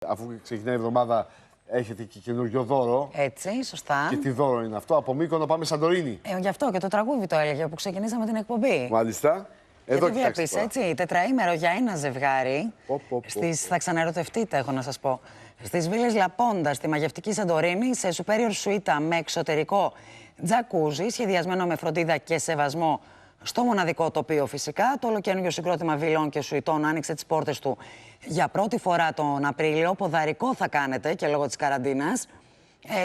Αφού ξεκινάει η εβδομάδα, έχετε και καινούριο δώρο. Έτσι, σωστά. Και τι δώρο είναι αυτό? Από Μύκονο πάμε Σαντορίνη. Γι' αυτό και το τραγούδι το έλεγε που ξεκινήσαμε την εκπομπή. Μάλιστα. Εδώ γιατί βλέπεις, έτσι, τετραήμερο για ένα ζευγάρι. Θα ξαναερωτευτείτε, έχω να σας πω. Στις Βίλες Λαπόντα, στη μαγευτική Σαντορίνη, σε superior σουίτα με εξωτερικό τζακούζι, σχεδιασμένο με φροντίδα και σεβασμό στο μοναδικό τοπίο φυσικά. Το ολοκαίνουργιο συγκρότημα βιλών και σουιτών άνοιξε τις πόρτες του για πρώτη φορά τον Απρίλιο. Ποδαρικό θα κάνετε και λόγω της καραντίνας.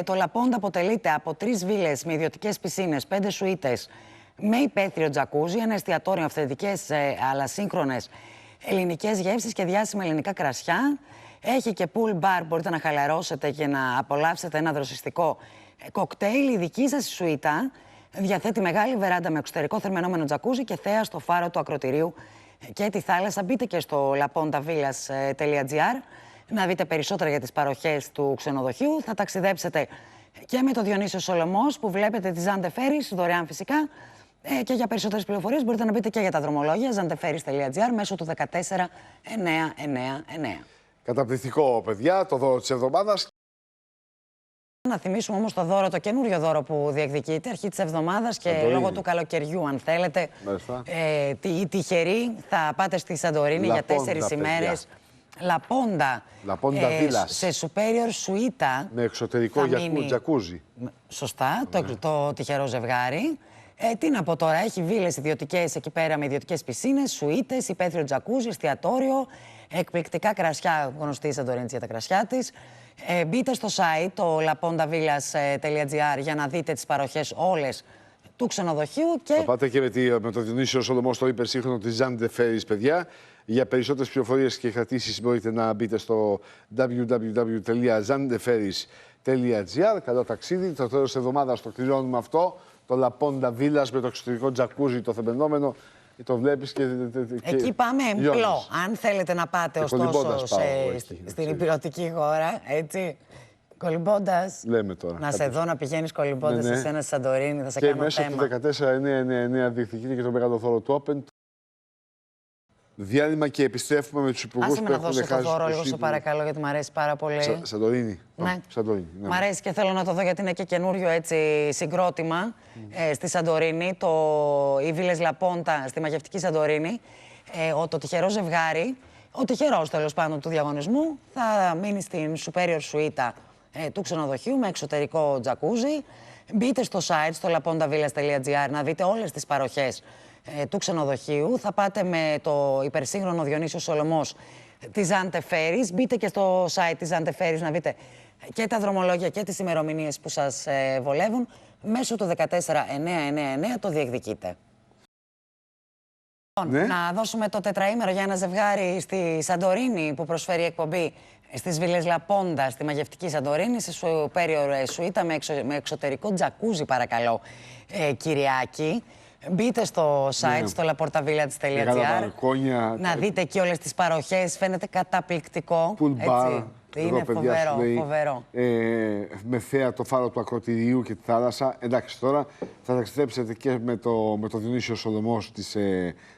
Το Λαπόντα αποτελείται από 3 βίλες με ιδιωτικές πισίνες, 5 σουίτες με υπαίθριο τζακούζι, ένα εστιατόριο, αυθεντικές αλλά σύγχρονες ελληνικές γεύσεις και διάσημα ελληνικά κρασιά. Έχει και pool bar, μπορείτε να χαλαρώσετε και να απολαύσετε ένα δροσιστικό κοκτέιλ. Η δική σας σουίτα διαθέτει μεγάλη βεράντα με εξωτερικό θερμαινόμενο τζακούζι και θέα στο φάρο του ακροτηρίου και τη θάλασσα. Μπείτε και στο lapondavillas.gr να δείτε περισσότερα για τις παροχές του ξενοδοχείου. Θα ταξιδέψετε και με το Διονύσιο Σολωμός που βλέπετε τη Ζάντε Φέρις, δωρεάν φυσικά. Και για περισσότερες πληροφορίες μπορείτε να μπείτε και για τα δρομολόγια zanteferis.gr μέσω του 14999. Καταπληκτικό, παιδιά, το δώρο της εβδομάδας. Να θυμίσουμε όμως το δώρο, το καινούριο δώρο που διεκδικείται, αρχή της εβδομάδας και λόγω του καλοκαιριού, αν θέλετε. Οι τυχεροί θα πάτε στη Σαντορίνη για 4 ημέρες. Λαπόντα Villas. σε superior σουίτα. Με εξωτερικό τζακούζι. Σωστά, το τυχερό ζευγάρι. Τι να πω τώρα, έχει βίλες ιδιωτικές εκεί πέρα με ιδιωτικές πισίνες, σουίτες, υπαίθριο τζακούζι, εστιατόριο, εκπληκτικά κρασιά, γνωστή η Σαντορίνη για τα κρασιά της. Μπείτε στο site, το lapondavillas.gr για να δείτε τις παροχές όλες του ξενοδοχείου. Και... Θα πάτε και με το Διονύσιο Σολωμό στο υπερσύγχρονο της Ζάντε Φέρις, παιδιά. Για περισσότερες πληροφορίες και κρατήσεις μπορείτε να μπείτε στο www.zandeferis.gr. Καλό ταξίδι. Το τέλος της εβδομάδας το κληρώνουμε αυτό. Το Λαπόντα Villas με το εξωτερικό τζακούζι, το θεμενόμενο. Το βλέπεις και εκεί πάμε εμπλό. Αν θέλετε να πάτε ωστόσο στην υπηρετική χώρα, έτσι. Κολυμπώντας. Λέμε τώρα. Να σε δω να πηγαίνεις κολυμπώντας σε ένα Σαντορίνη, θα σε κάνω θέμα. Και μέσω του 14999 διεκδικείται και το μεγάλο δώρο του Open. Διάλειμμα και επιστρέφουμε με τους υπουργούς που έχουν χάσει. Άσε με να δώσω το δώρο λίγο, σε παρακαλώ, γιατί μου αρέσει πάρα πολύ. Σαντορίνη. Ναι. Σαντορίνη. Μ' αρέσει και θέλω να το δω γιατί είναι και καινούριο έτσι συγκρότημα στη Σαντορίνη. Οι Βίλες Λαπόντα στη μαγευτική Σαντορίνη. Το τυχερό ζευγάρι, ο τυχερός τέλος πάντων του διαγωνισμού, θα μείνει στην superior σουίτα του ξενοδοχείου με εξωτερικό τζακούζι. Μπείτε στο site, στο lapondavillas.gr να δείτε όλες τις παροχές του ξενοδοχείου. Θα πάτε με το υπερσύγχρονο Διονύσιο Σολωμός τη Ζάντε Φέρις. Μπείτε και στο site της Ζάντε Φέρις να δείτε και τα δρομολόγια και τις ημερομηνίες που σας βολεύουν. Μέσω του 14999 το διεκδικείτε. Ναι. Να δώσουμε το τετραήμερο για ένα ζευγάρι στη Σαντορίνη που προσφέρει εκπομπή στις Βίλες Λαπόντα, στη μαγευτική Σαντορίνη, σε superior σουίτα με εξωτερικό τζακούζι, παρακαλώ, Κυριάκη. Μπείτε στο site, στο laportavillas.gr, να δείτε εκεί όλες τις παροχές, φαίνεται καταπληκτικό. Pool bar, είναι φοβερό, φοβερό. Με θέα το φάρο του ακροτηρίου και τη θάλασσα. Εντάξει, τώρα θα ταξιδέψετε και με το Διονύσιο Σολωμός της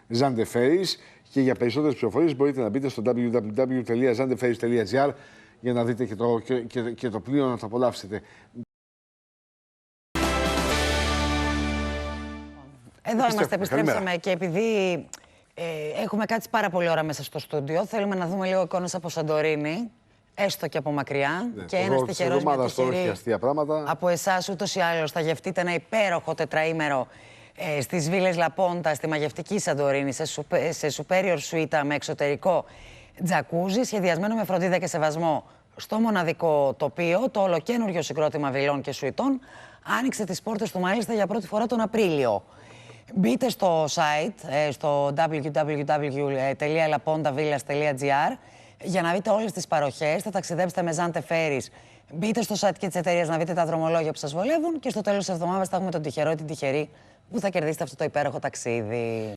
Ζάντε Φέρις και για περισσότερες πληροφορίες μπορείτε να μπείτε στο www.zandeferis.gr για να δείτε και το πλοίο να το απολαύσετε. Εδώ είμαστε, επιστρέψαμε και επειδή έχουμε κάτσει πάρα πολλή ώρα μέσα στο στούντιο, θέλουμε να δούμε λίγο εικόνες από Σαντορίνη, έστω και από μακριά. Ναι, και ένας τυχερός μια τυχερή από εσάς ούτως ή άλλως θα γευτείτε ένα υπέροχο τετραήμερο στις Βίλες Λαπόντα, στη μαγευτική Σαντορίνη, σε superior σουίτα με εξωτερικό τζακούζι, σχεδιασμένο με φροντίδα και σεβασμό στο μοναδικό τοπίο. Το ολοκαίνουργιο συγκρότημα βιλών και σουιτών άνοιξε τις πόρτες του μάλιστα για πρώτη φορά τον Απρίλιο. Μπείτε στο site, στο www.lapondavillas.gr για να δείτε όλες τις παροχές. Θα ταξιδέψετε με Ζάντε Φέρις. Μπείτε στο site και της εταιρείας να δείτε τα δρομολόγια που σας βολεύουν και στο τέλος της εβδομάδας θα έχουμε τον τυχερό ή την τυχερή που θα κερδίσετε αυτό το υπέροχο ταξίδι.